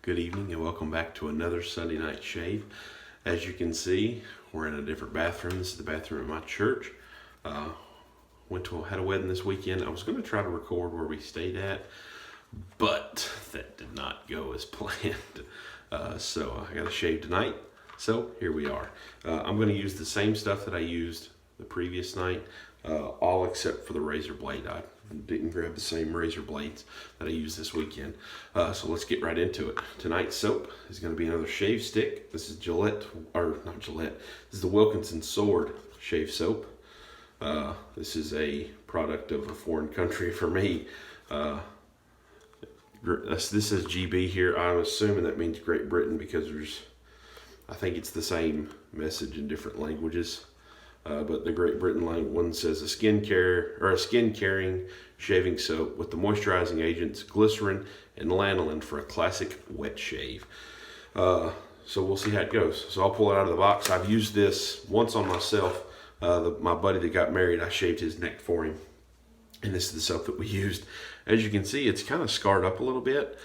Good evening and welcome back to another Sunday night shave. As you can see, we're in a different bathroom. This is the bathroom at my church. Had a wedding this weekend. I was going to try to record where we stayed at, but that did not go as planned. So I got a shave tonight. So here we are. I'm going to use the same stuff that I used the previous night, all except for the razor blade. I didn't grab the same razor blades that I used this weekend. So let's get right into it. Tonight's soap is going to be another shave stick. This is Gillette, or not Gillette, this is the Wilkinson Sword shave soap. This is a product of a foreign country for me. This says GB here. I'm assuming that means Great Britain because I think it's the same message in different languages. But the Great Britain one says a skin caring shaving soap with the moisturizing agents glycerin and lanolin for a classic wet shave. So we'll see how it goes. So I'll pull it out of the box. I've used this once on myself. My buddy that got married, I shaved his neck for him. And this is the soap that we used. As you can see, it's kind of scarred up a little bit.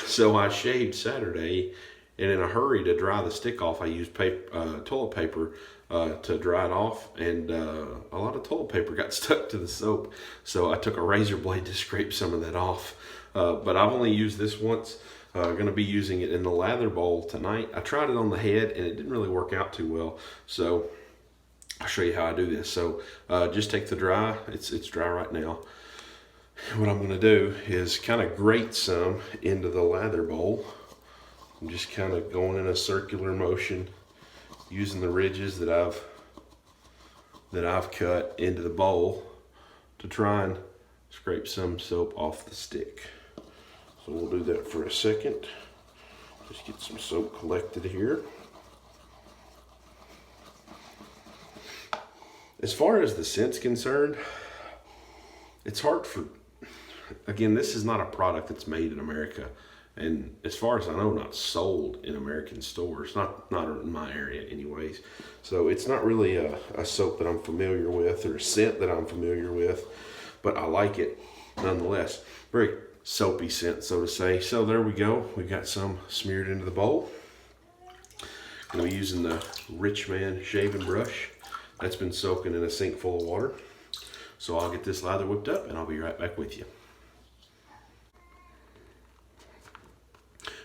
So I shaved Saturday, and in a hurry to dry the stick off, I used toilet paper to dry it off, and a lot of toilet paper got stuck to the soap. So I took a razor blade to scrape some of that off. But I've only used this once. Going to be using it in the lather bowl tonight. I tried it on the head, and it didn't really work out too well. So I'll show you how I do this. So just take the dry, it's dry right now. What I'm gonna do is kind of grate some into the lather bowl. I'm just kind of going in a circular motion, using the ridges that I've cut into the bowl to try and scrape some soap off the stick. So we'll do that for a second. Just get some soap collected here. As far as the scent's concerned, it's hard again, this is not a product that's made in America. And as far as I know, not sold in American stores, not in my area anyways. So it's not really a soap that I'm familiar with or a scent that I'm familiar with, but I like it nonetheless. Very soapy scent, so to say. So there we go. We got some smeared into the bowl. I'm gonna be using the Rich Man shaving brush. That's been soaking in a sink full of water. So I'll get this lather whipped up and I'll be right back with you.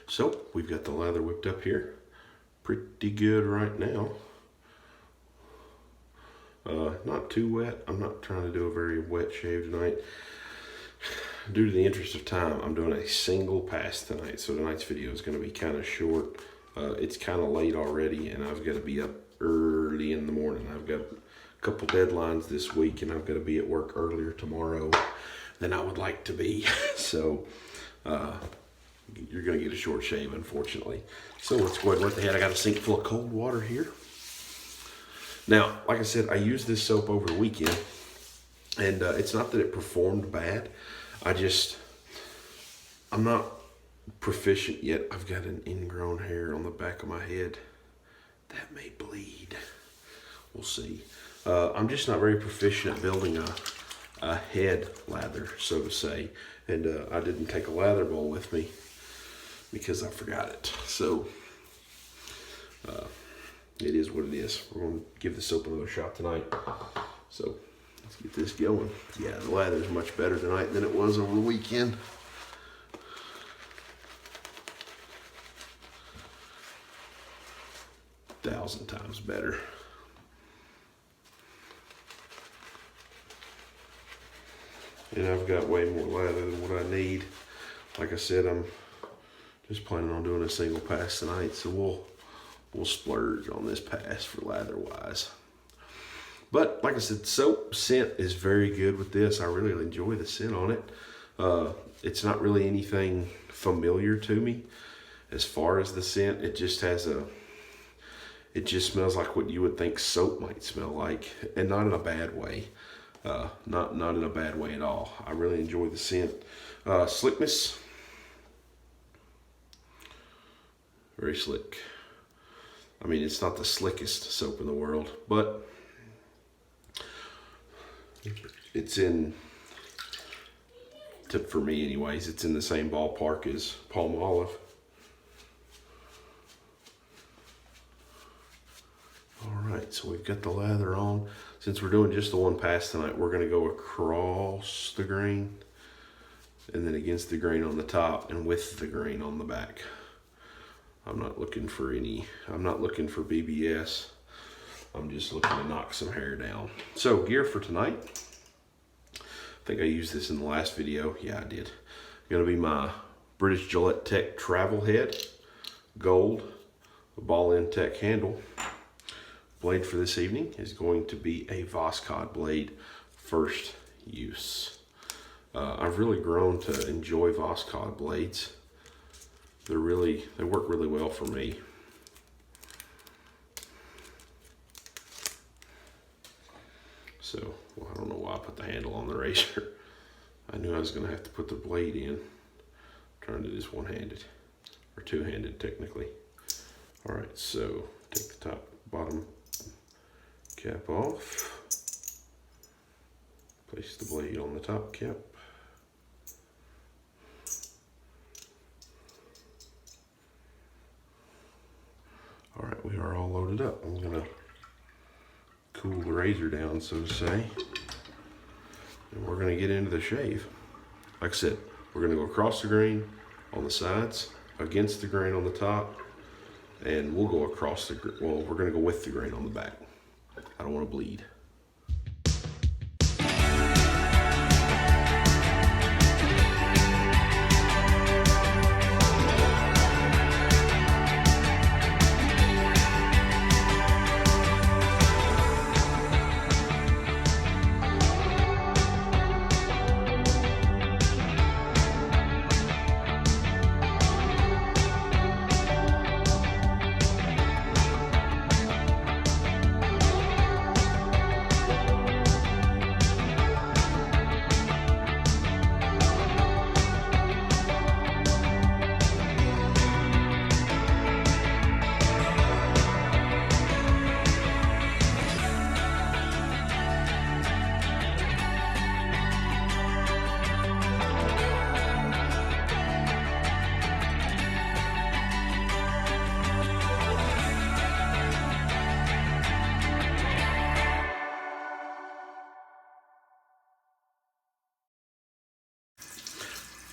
So we've got the lather whipped up here. Pretty good right now. Not too wet. I'm not trying to do a very wet shave tonight. Due to the interest of time, I'm doing a single pass tonight. So tonight's video is going to be kind of short. It's kind of late already and I've got to be up early in the morning. I've got a couple deadlines this week and I've got to be at work earlier tomorrow than I would like to be. So you're going to get a short shave, unfortunately. So let's go ahead and wet the head. I got a sink full of cold water here. Now, like I said, I used this soap over the weekend, and it's not that it performed bad. I'm not proficient yet. I've got an ingrown hair on the back of my head that may bleed. We'll see. I'm just not very proficient at building a head lather, so to say. And I didn't take a lather bowl with me because I forgot it. So it is what it is. We're going to give the soap another shot tonight. So let's get this going. Yeah, the lather is much better tonight than it was over the weekend. Thousand times better. And I've got way more lather than what I need. Like I said, I'm just planning on doing a single pass tonight, so we'll splurge on this pass for lather wise. But like I said, soap scent is very good with this. I really enjoy the scent on it. It's not really anything familiar to me as far as the scent. It just smells like what you would think soap might smell like, and not in a bad way. Not in a bad way at all. I really enjoy the scent. Slickness, very slick. I mean, it's not the slickest soap in the world, but it's for me anyways, it's in the same ballpark as Palmolive. so we've got the lather on. Since we're doing just the one pass tonight, we're gonna go across the grain and then against the grain on the top and with the grain on the back. I'm not looking for BBS. I'm just looking to knock some hair down. So gear for tonight. I think I used this in the last video. Yeah, I did. Gonna be my British Gillette Tech travel head, gold, a ball end tech handle. Blade for this evening is going to be a Voskhod blade, first use. I've really grown to enjoy Voskhod blades. They work really well for me. So, well, I don't know why I put the handle on the razor. I knew I was gonna have to put the blade in. I'm trying to do this one-handed, or two-handed technically. All right, so take the bottom cap off. Place the blade on the top cap. All right, we are all loaded up. I'm gonna cool the razor down, so to say, and we're gonna get into the shave. Like I said, we're gonna go across the grain on the sides, against the grain on the top, and we'll go across the, well, we're gonna go with the grain on the back. I don't wanna bleed.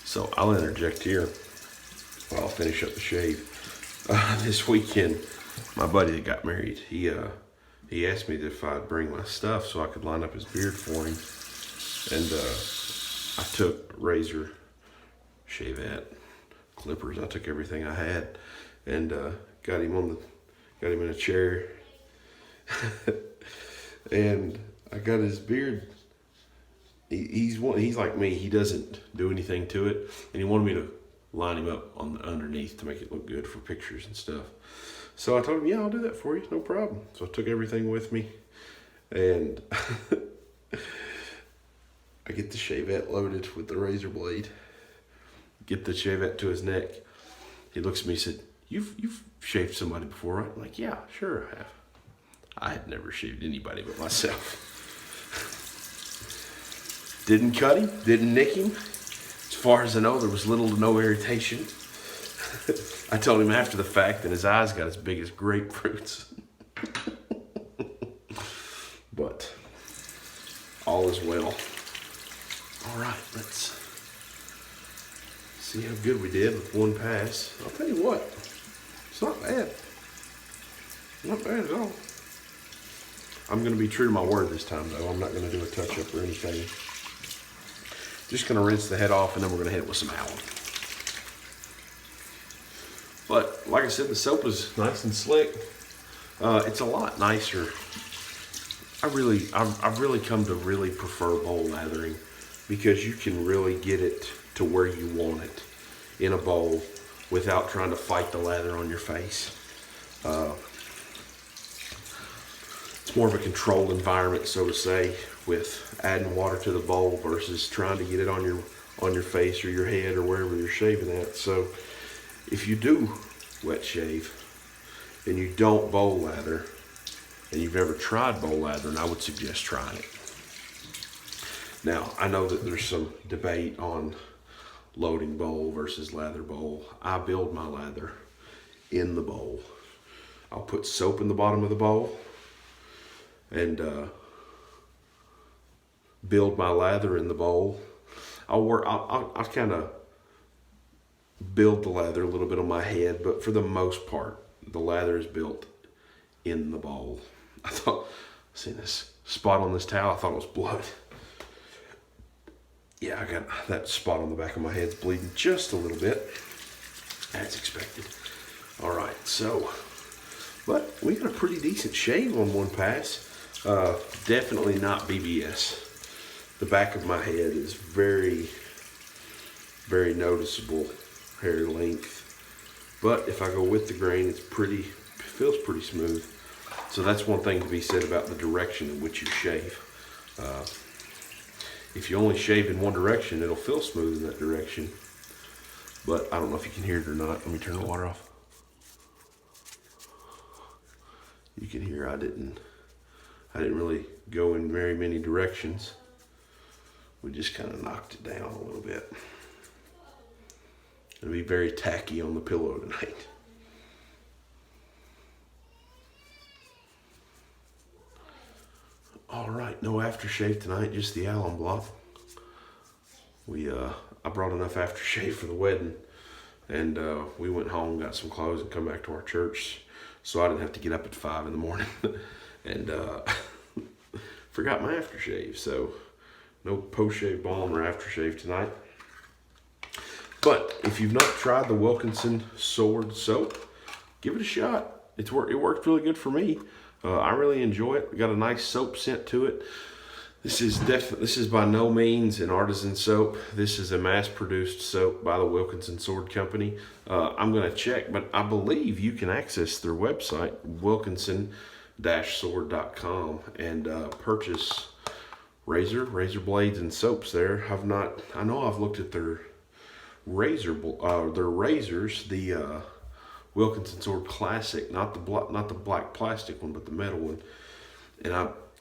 So I'll interject here while I'll finish up the shave. This weekend, my buddy that got married, he asked me if I'd bring my stuff so I could line up his beard for him. And I took razor, shavette, clippers. I took everything I had and got him in a chair. And I got his beard. He's like me. He doesn't do anything to it, and he wanted me to line him up on the underneath to make it look good for pictures and stuff. So I told him, yeah, I'll do that for you, no problem. So I took everything with me, and I get the shavette loaded with the razor blade. Get the shavette to his neck. He looks at me and said, "You've shaved somebody before, right?" I'm like, "Yeah, sure I have." I had never shaved anybody but myself. Didn't cut him, didn't nick him. As far as I know, there was little to no irritation. I told him after the fact that his eyes got as big as grapefruits. But all is well. All right, let's see how good we did with one pass. I'll tell you what, it's not bad. Not bad at all. I'm gonna be true to my word this time though. I'm not gonna do a touch-up or anything. Just gonna rinse the head off and then we're gonna hit it with some Alum. But like I said, the soap is nice and slick. It's a lot nicer. I've really come to really prefer bowl lathering because you can really get it to where you want it in a bowl without trying to fight the lather on your face. It's more of a controlled environment, so to say, with adding water to the bowl versus trying to get it on your face or your head or wherever you're shaving at. So if you do wet shave and you don't bowl lather and you've never tried bowl lathering, I would suggest trying it. Now, I know that there's some debate on loading bowl versus lather bowl. I build my lather in the bowl. I'll put soap in the bottom of the bowl. and build my lather in the bowl. I'll kind of build the lather a little bit on my head, but for the most part, the lather is built in the bowl. I thought, see this spot on this towel, I thought it was blood. Yeah, I got that spot on the back of my head's bleeding just a little bit, as expected. All right, so, but we got a pretty decent shave on one pass. Definitely not BBS. The back of my head is very, very noticeable hair length. But if I go with the grain, it feels pretty smooth. So that's one thing to be said about the direction in which you shave. If you only shave in one direction, it'll feel smooth in that direction. But I don't know if you can hear it or not. Let me turn the water off. You can hear I didn't really go in very many directions. We just kind of knocked it down a little bit. It'll be very tacky on the pillow tonight. All right, no aftershave tonight, just the alum block. I brought enough aftershave for the wedding, and we went home, got some clothes, and come back to our church, so I didn't have to get up at 5 in the morning, and forgot my aftershave. So no post-shave balm or aftershave tonight. But if you've not tried the Wilkinson Sword soap, give it a shot. It worked really good for me. I really enjoy it. We got a nice soap scent to it. This is by no means an artisan soap. This is a mass-produced soap by the Wilkinson Sword Company. I'm going to check, but I believe you can access their website, wilkinson-sword.com, and purchase razor blades and soaps there. I know I've looked at their razors, the Wilkinson Sword Classic, not the black plastic one, but the metal one. And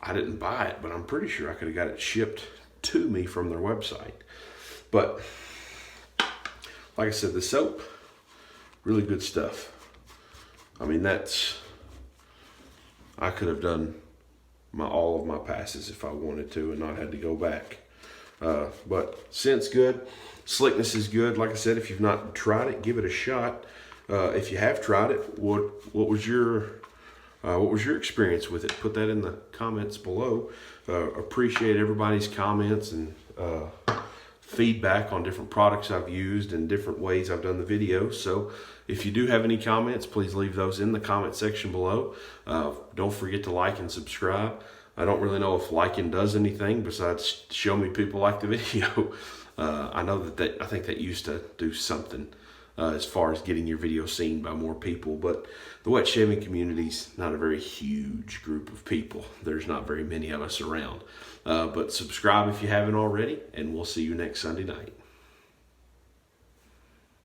I didn't buy it, but I'm pretty sure I could have got it shipped to me from their website. But like I said, the soap, really good stuff. I mean, I could have done all of my passes if I wanted to and not had to go back. But scent's good, slickness is good. Like I said, if you've not tried it, give it a shot. If you have tried it, what was your experience with it? Put that in the comments below. Appreciate everybody's comments and feedback on different products I've used and different ways I've done the videos. So if you do have any comments, please leave those in the comment section below. Don't forget to like and subscribe. I don't really know if liking does anything besides show me people like the video. I know I think that used to do something as far as getting your video seen by more people, but the wet shaving community's not a very huge group of people. There's not very many of us around. But subscribe if you haven't already, and we'll see you next Sunday night.